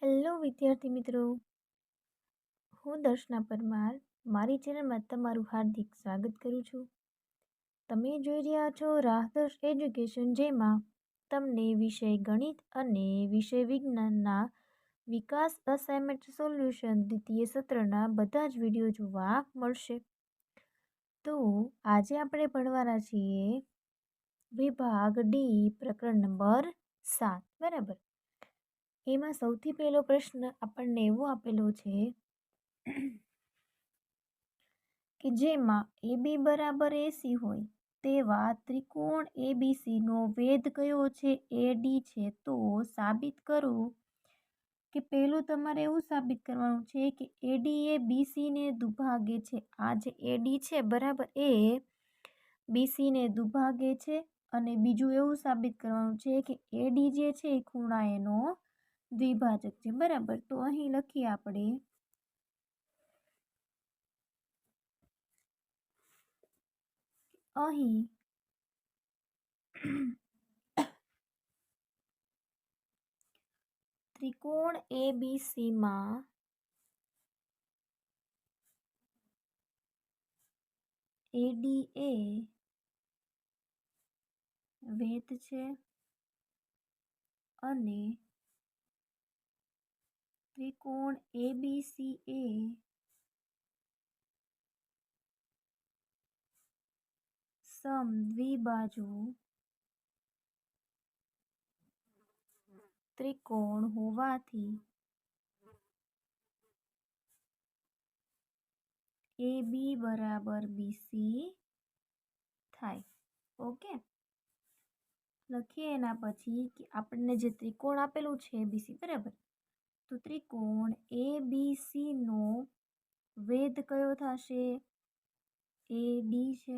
Hello વિદ્યાર્થી મિત્રો, હું દર્શના પરમાર મારી ચેનલમાં તમારું હાર્દિક સ્વાગત કરું છું. તમે જોઈ રહ્યા છો રાહદર્શ એજ્યુકેશન, જેમાં તમને વિષય ગણિત અને વિષય વિજ્ઞાનના વિકાસ અસાઇનમેન્ટ સોલ્યુશન દ્વિતીય સત્રના બધા જ વિડીયો જોવા મળશે. તો આજે આપણે ભણવાના છીએ વિભાગ ડી, પ્રકરણ નંબર 7. બરાબર. એમાં સૌથી પહેલો પ્રશ્ન આપણને એવો આપેલો છે કે જેમાં AB બરાબર AC હોય તેવા ત્રિકોણ ABCનો વેધ કયો છે? AD છે. તો સાબિત કરો કે પહેલું તમારે એવું સાબિત કરવાનું છે કે AD એ BCને દુભાગે છે. આ જે AD છે બરાબર એ BCને દુભાગે છે. અને બીજું એવું સાબિત કરવાનું છે કે AD જે છે એ ખૂણા એનો દ્વિભાજક છે. બરાબર. તો અહીં લખીએ આપણે અહીં ત્રિકોણ ABCમાં AD એ વેધ છે અને ત્રિકોણ ABC એ સમદ્વિબાજુ ત્રિકોણ હોવાથી AB બરાબર BC થાય. ઓકે, લખીએ એના પછી કે આપણને જે ત્રિકોણ આપેલું છે ABC બરાબર, તો ત્રિકોણ ABC નો વેધ કયો થશે? AD છે.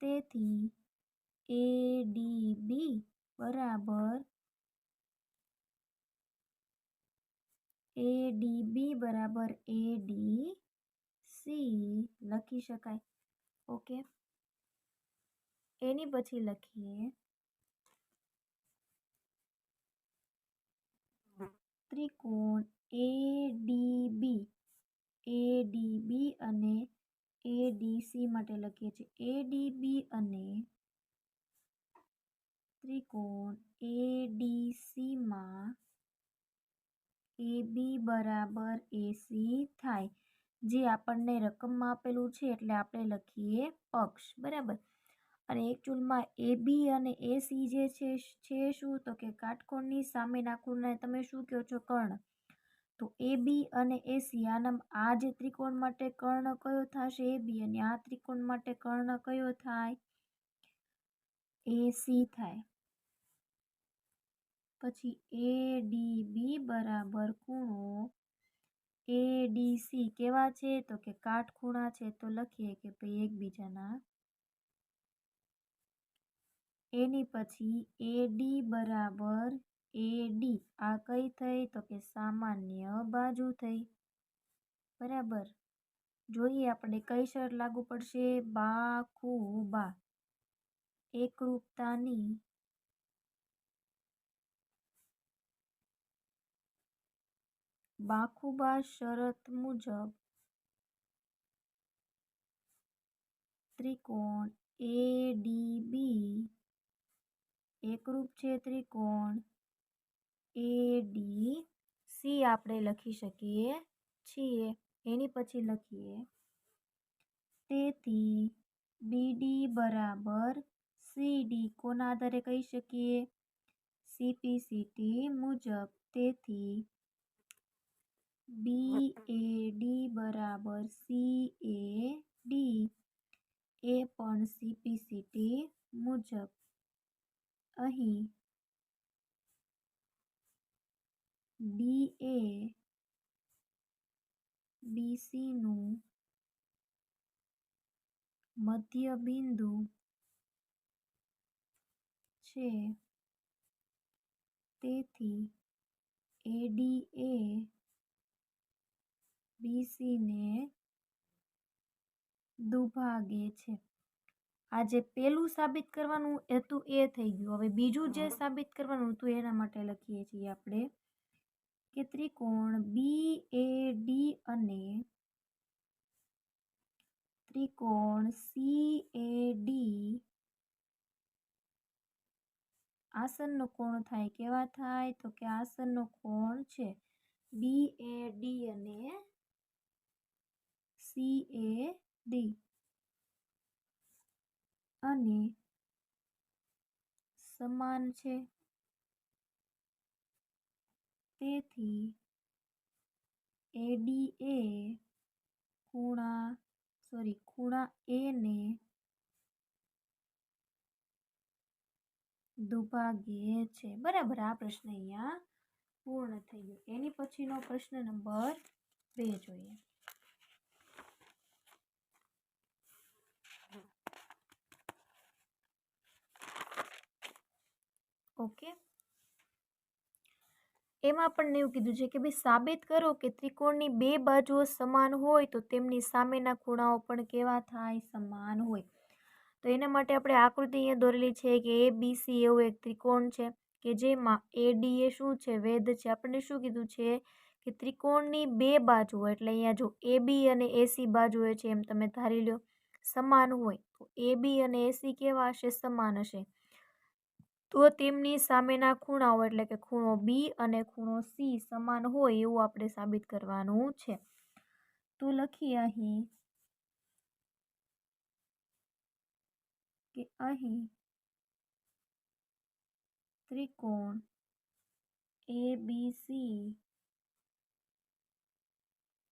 તેથી ADB બરાબર ADC લખી શકાય. ઓકે, એની પછી લખીએ ત્રિકોણ ADB અને ADC માટે લખીએ છીએ ADB અને ત્રિકોણ ADC માં AB બરાબર AC થાય. જે આપણને રકમમાં આપેલું છે એટલે આપણે લખીએ પક્ષ. બરાબર. અને એકચ્યુઅલમાં AB અને AC જે છે શું? તો કે કાટકોણની સામેના ખૂણાને તમે શું કહો છો? કર્ણ. તો AB અને AC આ જે ત્રિકોણ માટે કર્ણ કયો થશે? AB. અને આ ત્રિકોણ માટે કર્ણ કયો થાય? AC થાય. પછી ADB બરાબર ખૂણો ADC કેવા છે? તો કે કાટખૂણા છે. તો લખીએ કે ભાઈ એકબીજાના. એની પછી AD બરાબર AD આ કઈ થઈ? તો કે સામાન્ય બાજુ થઈ. બરાબર. જોઈએ આપણે કઈ શરત લાગુ પડશે? બાખુબા એકરૂપતાની બાખુબા શરત મુજબ ત્રિકોણ ADB એકરૂપ છે ત્રિકોણ ADC આપણે લખી શકીએ છીએ. એની પછી લખીએ તેથી BD બરાબર CD કોના આધારે કહી શકીએ? CPCT મુજબ. તેથી BAD બરાબર CAD એ પણ CPCT મુજબ. અહીં D એ BC નું મધ્ય બિંદુ છે. તેથી AD એ BC ને દુભાગે છે. આ જે પેલું સાબિત કરવાનું હતું એ થઈ ગયું. હવે બીજું જે સાબિત કરવાનું હતું એના માટે લખીએ છીએ આપણે કે ત્રિકોણ BAD અને ત્રિકોણ CAD આસનનો કોણ થાય. કેવા થાય? તો કે આસનનો કોણ છે BAD અને CAD અને સમાન છે. તેથી AD એ ખૂણા A ને દુભાગે છે. બરાબર. આ પ્રશ્ન અહીંયા પૂર્ણ થઈ ગયો. એની પછીનો પ્રશ્ન નંબર 2 જોઈએ. ઓકે, એમાં આપણને એવું કીધું છે કે ભાઈ સાબિત કરો કે ત્રિકોણની બે બાજુઓ સમાન હોય તો તેમની સામેના ખૂણાઓ પણ કેવા થાય? સમાન હોય. તો એના માટે આપણે આકૃતિ અહીંયા દોરેલી છે કે ABC એવું એક ત્રિકોણ છે કે જેમાં AD એ શું છે? વેધ છે. આપણને શું કીધું છે કે ત્રિકોણની બે બાજુઓ, એટલે અહીંયા જો AB અને AC બાજુએ છે એમ તમે ધારી લો સમાન હોય તો AB અને AC કેવા હશે? સમાન હશે. તો તેમની સામેના ખૂણાઓ એટલે કે ખૂણો B અને ખૂણો C સમાન હોય એવું આપણે સાબિત કરવાનું છે. તો લખીએ અહીં કે અહીં ત્રિકોણ ABC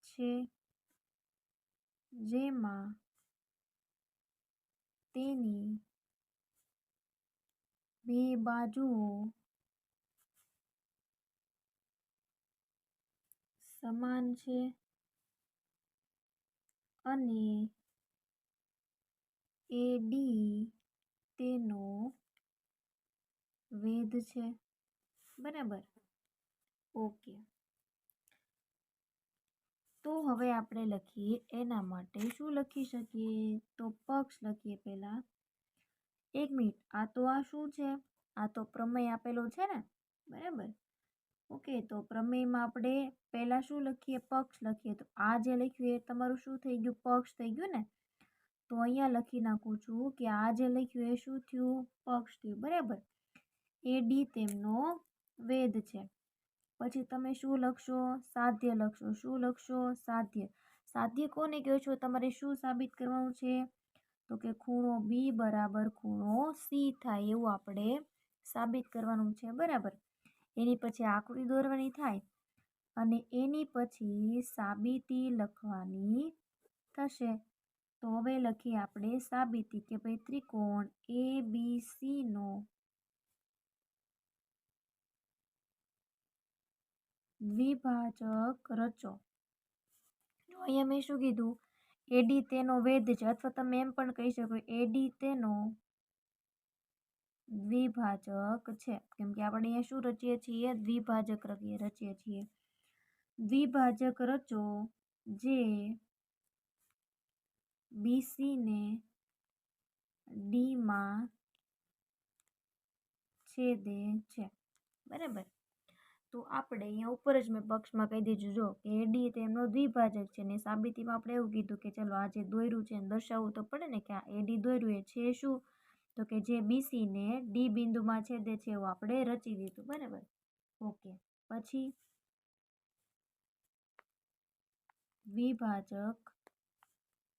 છે જેમાં તેની બે બાજુઓ સમાન છે અને AD તેનો વેધ છે. બરાબર. ઓકે, તો હવે આપણે લખીએ એના માટે શું લખી શકીએ? તો પક્ષ લખીએ. પહેલા 1 મિનિટ, આ શું છે? આ તો પ્રમેય આપેલો છે ને. બરાબર. ઓકે, તો પ્રમેયમાં આપણે પહેલા શું લખીએ? પક્ષ લખીએ. તો આ જે લખ્યું એ તમારું શું થઈ ગયું? પક્ષ થઈ ગયું ને. તો અહીંયા લખી નાખું છું કે આ જે લખ્યું એ શું થયું? પક્ષ થયું. બરાબર. AD તેમનો વેધ છે. પછી તમે શું લખશો? સાધ્ય લખશો. શું લખશો? સાધ્ય. સાધ્ય કોને કહો છો? તમારે શું સાબિત કરવાનું છે? તો કે ખૂણો B બરાબર ખૂણો C થાય એવું આપણે સાબિત કરવાનું છે. બરાબર. એની પછી આકૃતિ દોરવાની થાય અને એની પછી સાબિતી લખવાની થશે. તો હવે લખીએ આપણે સાબિતી કે ભાઈ ત્રિકોણ ABC નો દ્વિભાજક રચો. અહીંયા મેં શું કીધું? AD તેનો વેધ છે, અથવા તમે એમ પણ કહી શકો AD તેનો દ્વિભાજક છે. કેમ કે આપણે અહીંયા શું રચીએ છીએ? દ્વિભાજક રચીએ છીએ. દ્વિભાજક રચો જે BC ને D માં છેદે છે. બરાબર. તો આપણે અહીંયા ઉપર જ મેં પક્ષમાં કહી દીધું જો કે AD તેમનો દ્વિભાજક છે ને સાબિતીમાં આપણે એવું કીધું કે ચલો આ જે દોર્યું છે દર્શાવવું તો પડે ને કે આ AD દોર્યું એ છે શું? તો કે જે BC ને D બિંદુમાં છેદે છે એવું આપણે રચી દીધું. બરાબર. ઓકે, પછી દ્વિભાજક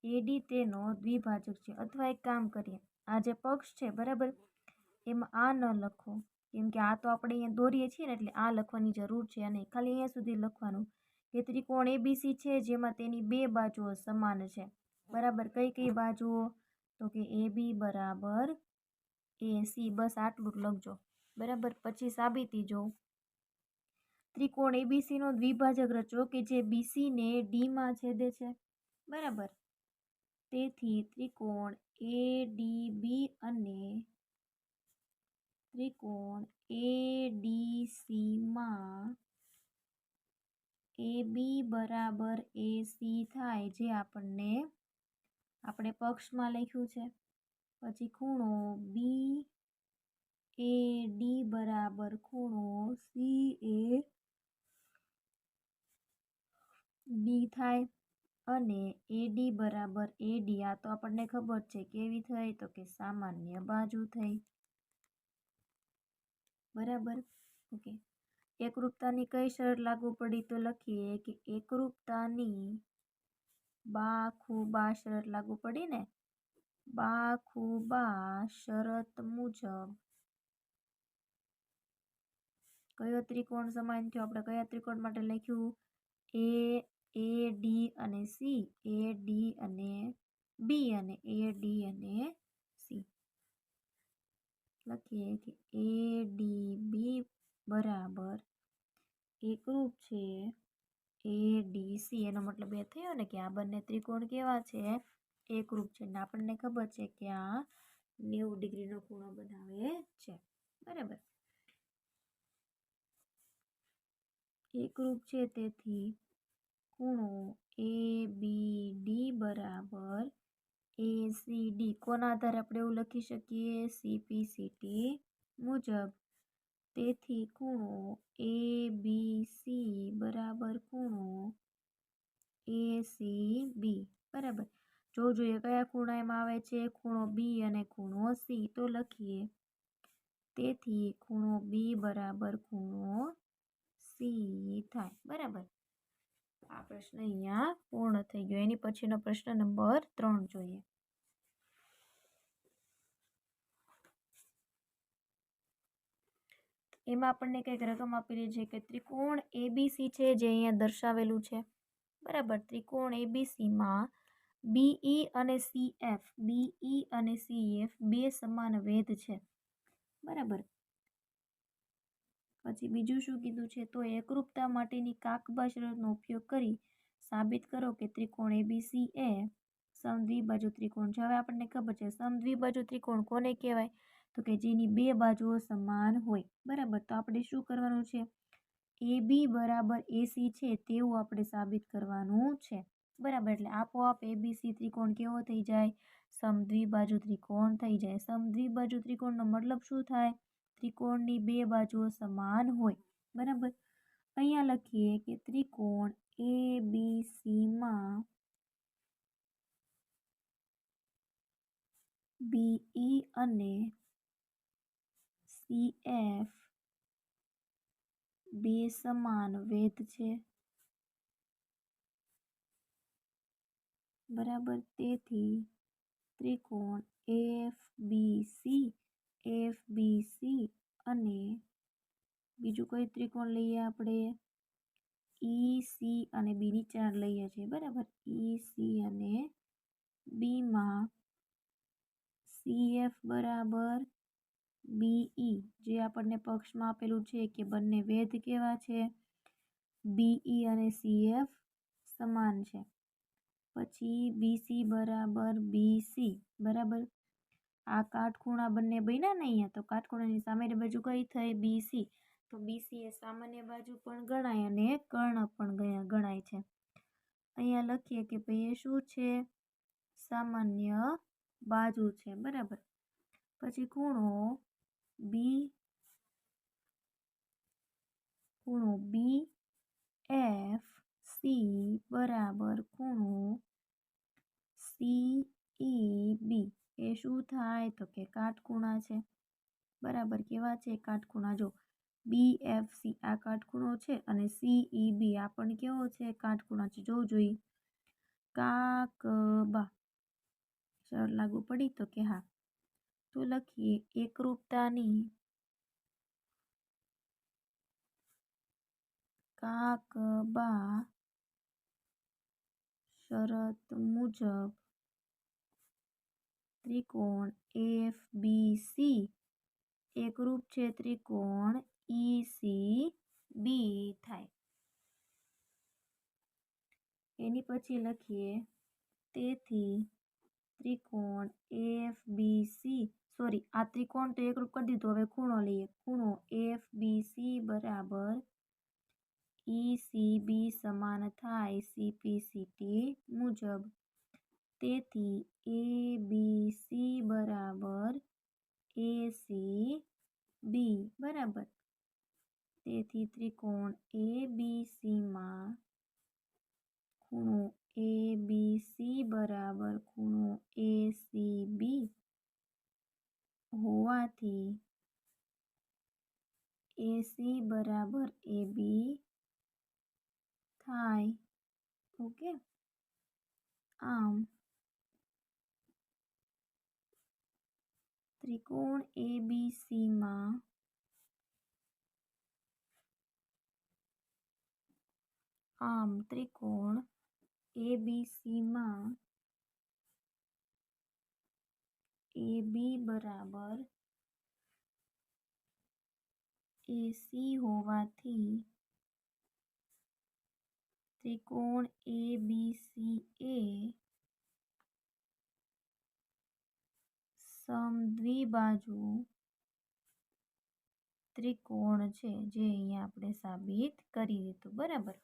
AD તેનો દ્વિભાજક છે. અથવા એક કામ કરીએ, આ જે પક્ષ છે બરાબર એમાં આ ન લખો કેમ કે આ તો આપણે અહીંયા દોરીએ છીએ ને એટલે આ લખવાની જરૂર છે અને ખાલી અહીંયા સુધી લખવાનું કે ત્રિકોણ ABC છે જેમાં તેની બે બાજુઓ સમાન છે. બરાબર. કઈ કઈ બાજુઓ? તો કે AB બરાબર AC. બસ આટલું જ લખજો. બરાબર. પછી સાબિતી જો ત્રિકોણ ABC નો દ્વિભાજક રચો કે જે BC ને D માં છેદે છે. બરાબર. તેથી ત્રિકોણ ADB અને ત્રિકોણ ADC માં AB બરાબર AC થાય જે આપણે પક્ષમાં લખ્યું છે. પછી ખૂણો BAD બરાબર ખૂણો CAD થાય અને AD બરાબર AD, આ તો આપણને ખબર છે કેવી થઈ, તો કે સામાન્ય બાજુ થઈ, બરાબર. ઓકે, એકરૂપતાની કઈ શરત લાગુ પડી, તો લખીએ કે એકરૂપતાની બાખુબા શરત લાગુ પડી ને, બાખુબા શરત મુજબ કયો ત્રિકોણ સમાન થયો, આપણે કયા ત્રિકોણ માટે લખ્યું, AD અને C, AD અને B અને AD અને C. લખીએ કે ADB બરાબર એકરૂપ છે ADC, એનો મતલબ એ થયો ને કે આ બંને ત્રિકોણ કેવા છે, એકરૂપ છે, ને આપણને ખબર છે કે આ 90 ડિગ્રીનો ખૂણો બનાવે છે, બરાબર. એકરૂપ છે તેથી ખૂણો ABD બરાબર ACD, કોના આધારે આપણે એવું લખી શકીએ, CPCT મુજબ. તેથી ખૂણો ABC બરાબર ખૂણો ACB, બરાબર. જો જોઈએ કયા ખૂણા એમાં આવે છે, ખૂણો B અને ખૂણો C, તો લખીએ તેથી ખૂણો B બરાબર ખૂણો C થાય, બરાબર. આ પ્રશ્ન અહીંયા પૂર્ણ થઈ ગયો. એની પછીનો પ્રશ્ન નંબર 3 જોઈએ. એમાં આપણને કંઈક રકમ આપેલી છે કે ત્રિકોણ ABC છે, જે અહીંયા દર્શાવેલું છે, બરાબર. ત્રિકોણ ABCમાં BE અને CF, BE અને CF બે સમાન વેધ છે, બરાબર. પછી બીજું શું કીધું છે, તો એકરૂપતા માટેની કાકબા શરતનો ઉપયોગ કરી સાબિત કરો કે ત્રિકોણ ABC એ સમદ્વિબાજુ ત્રિકોણ છે. હવે આપણને ખબર છે સમદ્વિબાજુ ત્રિકોણ કોને કહેવાય, તો કે જેની બે બાજુઓ સમાન હોય, બરાબર. તો આપણે શું કરવાનું છે, AB બરાબર AC છે તેવું આપણે સાબિત કરવાનું છે, બરાબર. એટલે આપોઆપ ABC ત્રિકોણ કેવો થઈ જાય, સમદ્વિબાજુ ત્રિકોણ થઈ જાય. સમદ્વિબાજુ ત્રિકોણનો મતલબ શું થાય, ત્રિકોણની બે બાજુઓ સમાન હોય, બરાબર. અહીંયા લખીએ કે ત્રિકોણ ABCમાં BE અને CF બે સમાન વેધ છે, બરાબર. તેથી ત્રિકોણ FBC અને બીજું કોઈ ત્રિકોણ લઈએ આપણે, EC અને B નીચે લઈએ છીએ, બરાબર. EC અને Bમાં CF બરાબર BE, જે આપણને પક્ષમાં આપેલું છે કે બંને વેધ કેવા છે, BE અને CF સમાન છે. પછી BC બરાબર BC, બરાબર. આ કાટખૂણા બંને બન્યા ને અહીંયા, તો કાટખૂણાની સામેની બાજુ કઈ થઈ, BC, તો BC એ સામાન્ય બાજુ પણ ગણાય અને કર્ણ પણ ગણાય છે. અહીંયા લખીએ કે ભાઈ એ શું છે, સામાન્ય બાજુ છે, બરાબર. પછી ખૂણો BFC બરાબર ખૂણો CEB, એ શું થાય, તો કે કાટખૂણા છે, બરાબર. કેવા છે, કાટખૂણા. જો BFC આ કાટખૂણો છે અને CEB આ પણ કેવો છે, કાટખૂણા છે. જોવું જોઈએ કાકબા શરત લાગુ પડી, તો કે હા. તો લખીએ એકરૂપતાની કાકબા શરત મુજબ ત્રિકોણ FBC એકરૂપ છે ત્રિકોણ ECB થાય. એની પછી લખીએ તેથી ત્રિકોણ FBC, સોરી આ ત્રિકોણ તો એકરૂપ કરી દીધું, હવે ખૂણો લઈએ. ખૂણો FBC બરાબર ECB સમાન થાય CPCT મુજબ. તેથી ABC બરાબર ACB, બરાબર. તેથી ત્રિકોણ ABCમાં ખૂણો ABC બરાબર ખૂણો ACB હોવાથી AC બરાબર AB થાય. ઓકે, આમ ત્રિકોણ ABCમાં AB બરાબર AC હોવાથી ત્રિકોણ ABC એ સમદ્વિબાજુ ત્રિકોણ છે, જે અહીંયા આપણે સાબિત કરી દીધું. બરાબર.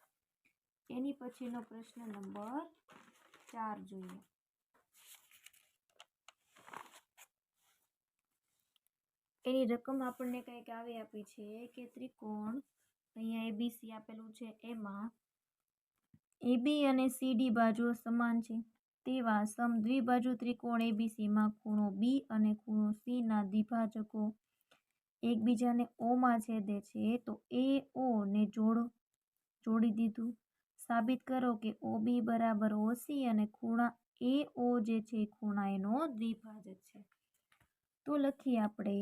એની પછીનો પ્રશ્ન નંબર 4 જોઈએ. એની રકમ આપણને કંઈક આવી આપી છે કે ત્રિકોણ અહીંયા ABC આપેલું છે, એમાં AB અને CD બાજુઓ સમાન છે તેવા સમદ્વિબાજુ ત્રિકોણ ABCમાં ખૂણો B અને ખૂણો C ના દ્વિભાજકો એકબીજાને O માં છેદે છે, તો AO ને જોડી દીધું. સાબિત કરો કે OB બરાબર OC અને ખૂણા AO જે છે ખૂણા એનો દ્વિભાજક છે. તો લખીએ આપણે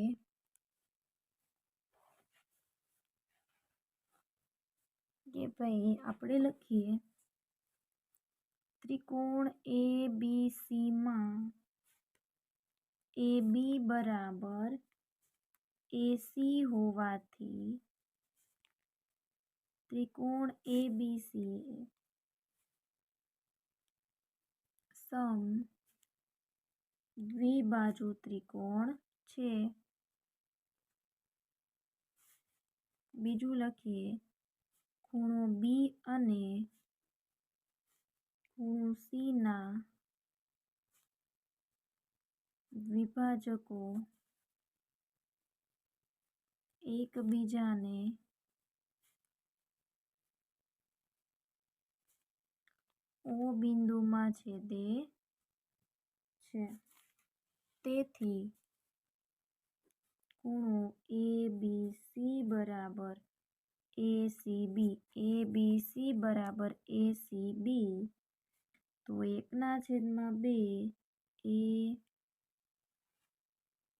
કે ભાઈ લખીએ ત્રિકોણ ABCમાં AB બરાબર AC હોવાથી ત્રિકોણ ABC સમદ્વિબાજુ ત્રિકોણ છે. બીજું લખીએ ખૂણો B અને ખૂણો C ના દ્વિભાજકો એકબીજાને O બિંદુમાં છેદે છે. તેથી ખૂણો ABC બરાબર ACB બરાબર ACB, તો 1/2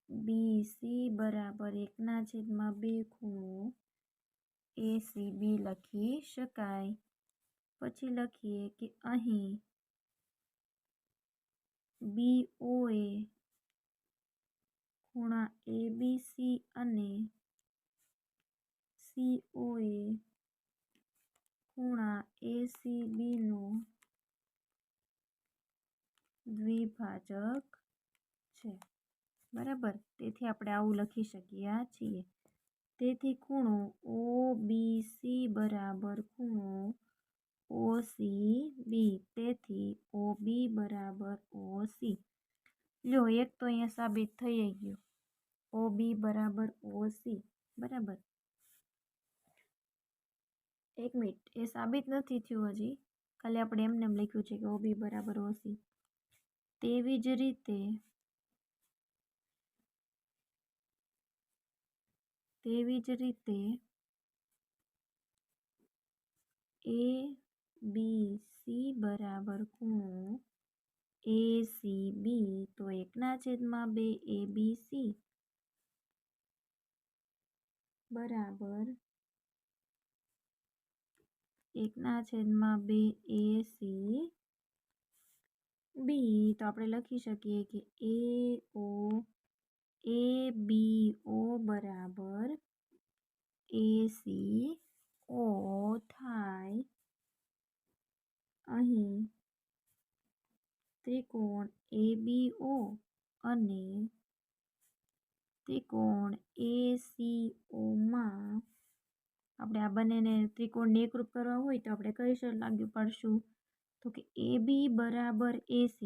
ABC બરાબર 1/2 ખૂણો ACB લખી શકાય. પછી લખીએ કે અહીં BO એ ખૂણા ABC અને CO એ ખૂણા ACB નો દ્વિભાજક છે. બરાબર. તેથી આપણે આવું લખી શકીએ છીએ. તેથી ખૂણો OBC બરાબર ખૂણો OCB, તેથી OB બરાબર OC. લ્યો, એક તો અહીંયા સાબિત થઈ ગયું, OB બરાબર OC. બરાબર. એક મિનિટ, એ સાબિત નથી થયું હજી, ખાલી આપણે એમને એમ લખ્યું છે કે OB બરાબર OC. તેવી જ રીતે ABC બરાબર ખૂણો ACB, તો 1/2 ABC બરાબર 1/2 ACB, તો આપણે લખી શકીએ કે ABO બરાબર ACO થાય. અહીં ત્રિકોણ ABO અને ત્રિકોણ ACOમાં આપણે આ બંનેને ત્રિકોણને એકરૂપ કરવા હોય તો આપણે કઈ લાગુ પડશું, તો કે AB બરાબર AC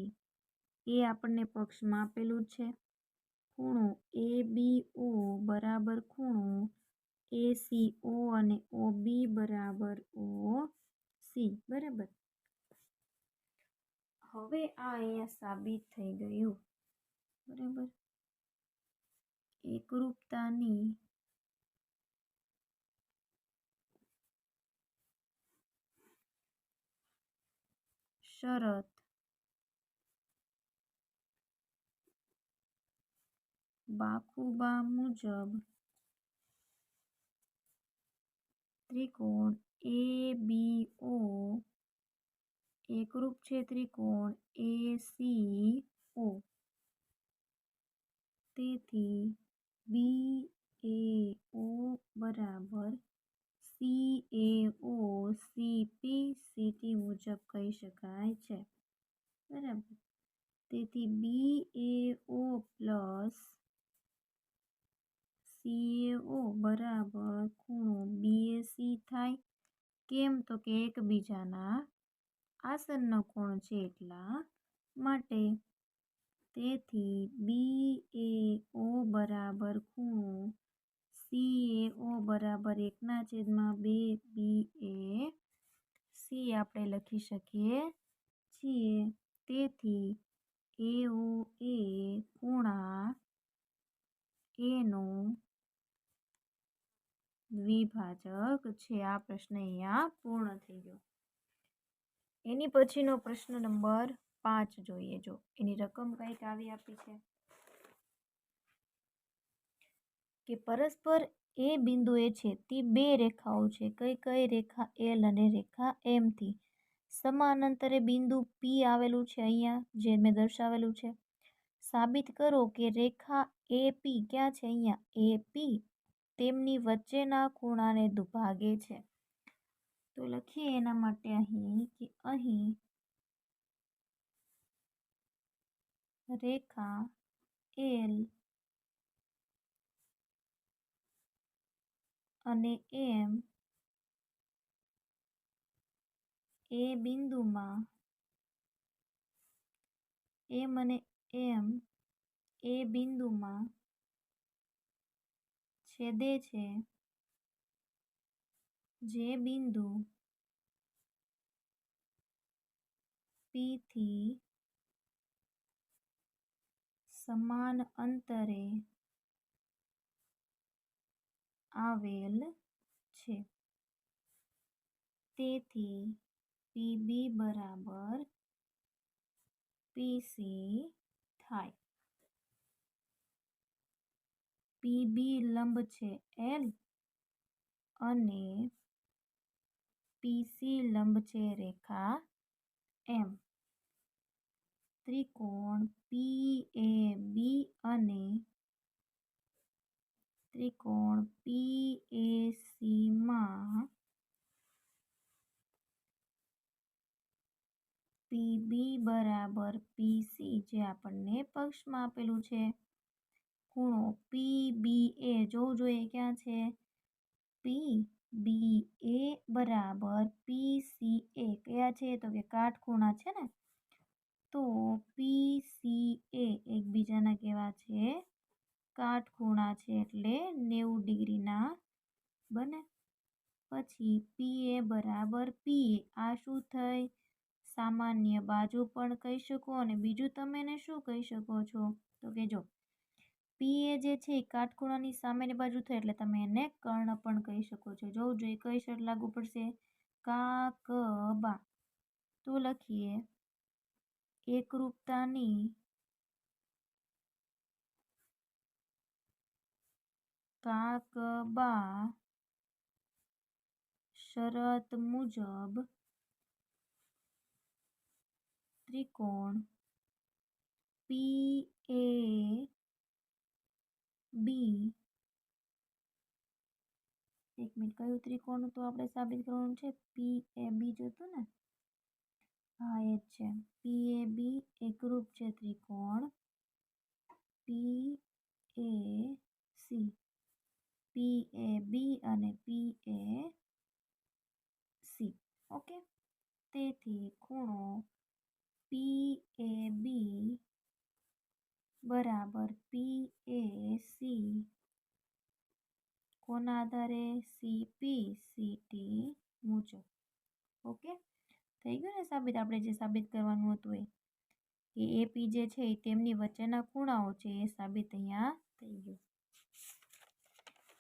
એ આપણને પક્ષમાં આપેલું છે. ખૂણો ABO બરાબર ખૂણો ACO અને OB બરાબર OC. બરાબર. હવે આ અહીંયા સાબિત થઈ ગયું, બરાબર. એકરૂપતાની શરત બાકુબા મુજબ ત્રિકોણ ABO એકરૂપ છે ત્રિકોણ ACO. તેથી BAO બરાબર CAO CP CT મુજબ કહી શકાય છે, બરાબર. તેથી BAO પ્લસ CAO બરાબર ખૂણો BAC થાય. કેમ? તો કે એકબીજાના આસન્ન કોણ છે એટલા માટે. તેથી BAO બરાબર ખૂણો CAO બરાબર 1/2 BAC આપણે લખી શકીએ છીએ. તેથી AO એ ખૂણા એનો દ્વિભાજક છે. આ પ્રશ્ન અહીંયા પૂર્ણ થઈ ગયો. એની પછીનો પ્રશ્ન નંબર 5 જોઈએ. જો એની રકમ કંઈક આવી આપી છે કે પરસ્પર એ બિંદુએ છેદતી બે રેખાઓ છે. કઈ કઈ રેખા? L અને રેખા M થી સમાનાંતરે બિંદુ P આવેલું છે, અહીંયા જે મેં દર્શાવેલું છે. સાબિત કરો કે રેખા AP ક્યાં છે? અહીંયા AP તેમની વચ્ચેના ખૂણાને દુભાગે છે. તો લખીએ એના માટે અહીં કે અહીં રેખા L અને M એ બિંદુમાં M અને M એ બિંદુમાં છેદે છે, જે બિંદુ P થી સમાન અંતરે આવેલ છે. તેથી PB બરાબર PC થાય. PB લંબ છે L અને PC લંબ છે રેખા M. ત્રિકોણ PAB અને ત્રિકોણ PAC માં PB બરાબર PC જે આપણને પક્ષમાં આપેલું છે. ખૂણો PBA જોવું જોઈએ ક્યાં છે? PBA બરાબર PCA કયા છે? તો કે કાટખૂણા છે ને. તો PCA એકબીજાના કેવા છે? કાટખૂણા છે, એટલે 90 ડિગ્રીના બને. પછી PA બરાબર PA આ શું થઈ? સામાન્ય બાજુ પણ કહી શકો અને બીજું તમે એને શું કહી શકો છો? તો કે જો PA જે છે એ કાટખૂણાની સામેની બાજુ થઈ એટલે તમે એને કર્ણ પણ કહી શકો છો. જોવું જોઈએ કઈ શરત લાગુ પડશે? કાકબા. તો લખીએ એકરૂપતાની કાકબા શરત મુજબ ત્રિકોણ PAB એક મિનિટ કયું ત્રિકોણ તો આપણે સાબિત કરવાનું છે? PAB જોતું ને? હા એ જ છે. PAB એકરૂપ છે ત્રિકોણ PAC PAB અને PAC. ઓકે. તેથી ખૂણો PAB બરાબર PAC કોના આધારે? CP CT મુજબ. ઓકે થઈ ગયું ને સાબિત? સાબિત આપણે જે સાબિત કરવાનું હતું એ એપી જે છે એ તેમની વચ્ચેના ખૂણાઓ છે એ સાબિત અહીંયા થઈ ગયું.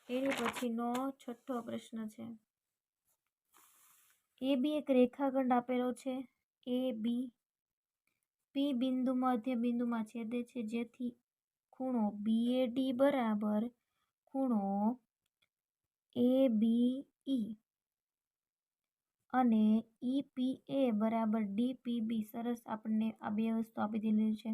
એની પછીનો છઠ્ઠો પ્રશ્ન છે. એ બી એક રેખાખંડ આપેલો છે. એ બી પી બિંદુ મધ્ય બિંદુમાં છેદે છે, જેથી ખૂણો બીએડી બરાબર ખૂણો એબીઈ અને ઈપીએ બરાબર ડીપીબી. સરસ, આપણને આ બે વસ્તુ આપી દીધેલી છે.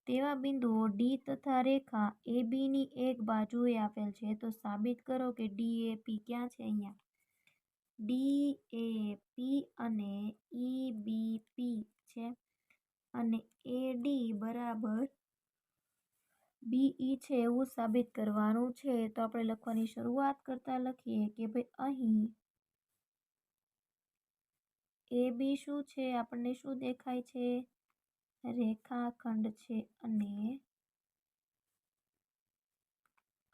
તેવા બિંદુઓ ડી તથા રેખા એબીની એક બાજુએ આપેલ છે, તો સાબિત કરો કે ડીએપી ક્યાં છે. અહીંયા ડીએપી અને ઈબીપી છે અને એડી બરાબર બીઈ છે એવું સાબિત કરવાનું છે. તો આપણે લખવાની શરૂઆત કરતા લખીએ કે ભાઈ અહીં એ બી શું છે, આપણને શું દેખાય છે, રેખાખંડ છે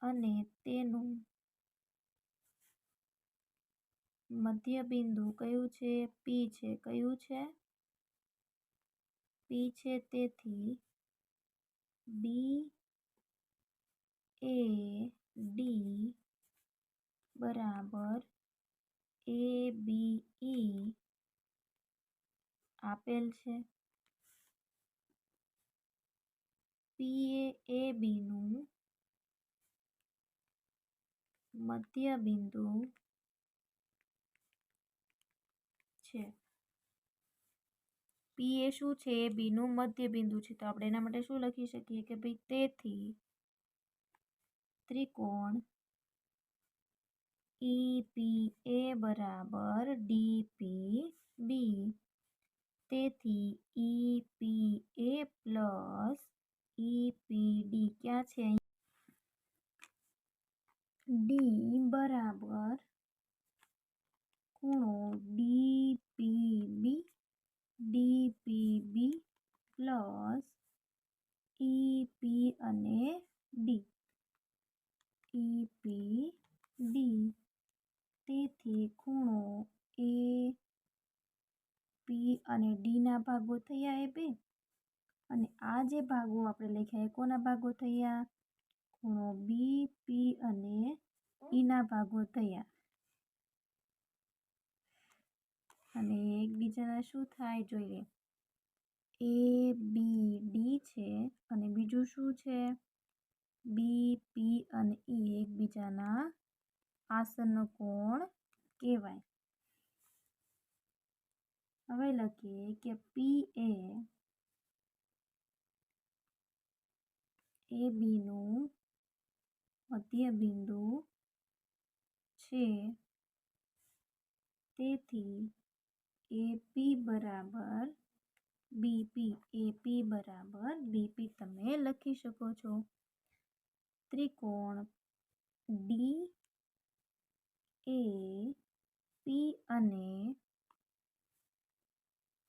અને તેનું મધ્ય બિંદુ કયું છે, પી છે. કયું છે, પી છે. તેથી બી એ ડી બરાબર એ બી ઈ આપેલ છે. પી એ બીનું મધ્ય બિંદુ છે. પી એ શું છે, એ બીનું મધ્ય બિંદુ છે. તો આપણે એના માટે શું લખી શકીએ કે ભાઈ તેથી ત્રિકોણ ઈપીએ બરાબર ડીપીબી. તેથી ઈપીએ પ્લસ ઈપીડી ક્યાં છે, ડી બરાબર ખૂણો ડીપીબી પ્લસ ઈપી અને ઈપીડી. તેથી ખૂણો એ પી અને ડીના ભાગો થયા એ બે, અને આ જે ભાગો આપણે લખ્યા એ કોના ભાગો થયા, ખૂણો બી પી અને ઈના ભાગો થયા. અને એકબીજાના શું થાય જોઈએ, એ બી ડી છે અને બીજું શું છે, બી પી અને ઈ એકબીજાના આસન્ન કોણ કહેવાય. હવે લખીએ કે પી એ બીનું મધ્ય બિંદુ છે. તેથી એપી બરાબર બીપી. એપી બરાબર બીપી તમે લખી શકો છો. ત્રિકોણ ડી એ પી અને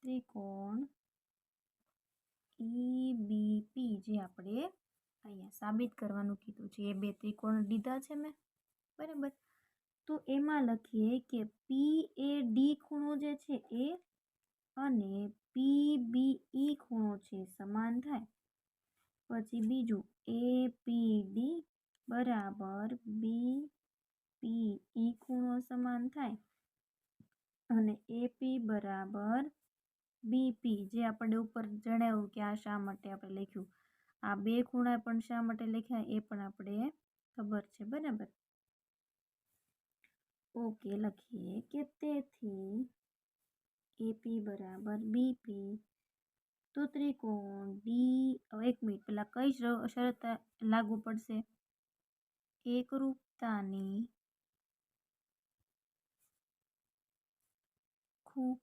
ત્રિકોણ ઈબીપી જે આપણે અહીંયા સાબિત કરવાનું કીધું છે. એ બે ત્રિકોણ લીધા છે મેં, બરાબર. તો એમાં લખીએ કે પી એ ડી ખૂણો જે છે એ અને પી બી ઈ ખૂણો છે સમાન થાય. પછી બીજું એ પી ડી બરાબર બી પી ઈ ખૂણો સમાન થાય અને એપી બરાબર બીપી જે આપણે ઉપર જણાવ્યું કે આ શા માટે આપણે લખ્યું, આ બે ખૂણા પણ શા માટે લખ્યા એ પણ આપણે ખબર છે, બરાબર. ઓકે, લખીએ કે તેથી એપી બરાબર બીપી. તો ત્રિકોણ ડી, એક મિનિટ પહેલા કઈ શરત લાગુ પડશે, એકરૂપતાની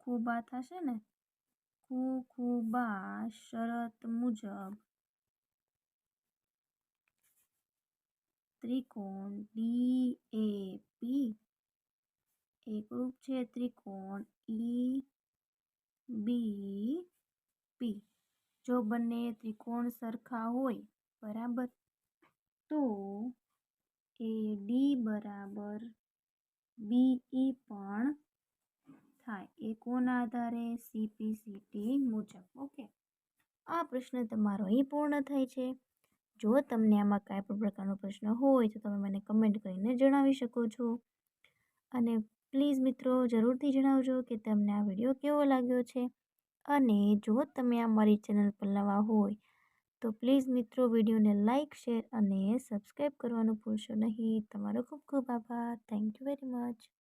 ખૂબા થશે ને, ખૂબા શરત મુજબ ત્રિકોણ ડી એ પી એકરૂપ છે ત્રિકોણ ઈ બી પી. જો બંને ત્રિકોણ સરખા હોય, બરાબર, તો એ ડી બરાબર બીઈ પણ થાય એ કોના આધારે? CPCT મુજબ. ઓકે, આ પ્રશ્ન તમારો અહીં પૂર્ણ થાય છે. જો તમને આમાં કાંઈ પણ પ્રકારનો પ્રશ્ન હોય તો તમે મને કમેન્ટ કરીને જણાવી શકો છો. અને પ્લીઝ મિત્રો જરૂરથી જણાવજો કે તમને આ વિડીયો કેવો લાગ્યો છે. અને જો તમે અમારી ચેનલ પર નવા હોય તો પ્લીઝ મિત્રો વિડીયોને લાઇક, શેર અને સબસ્ક્રાઈબ કરવાનું ભૂલશો નહીં. તમારો ખૂબ ખૂબ આભાર. Thank you very much.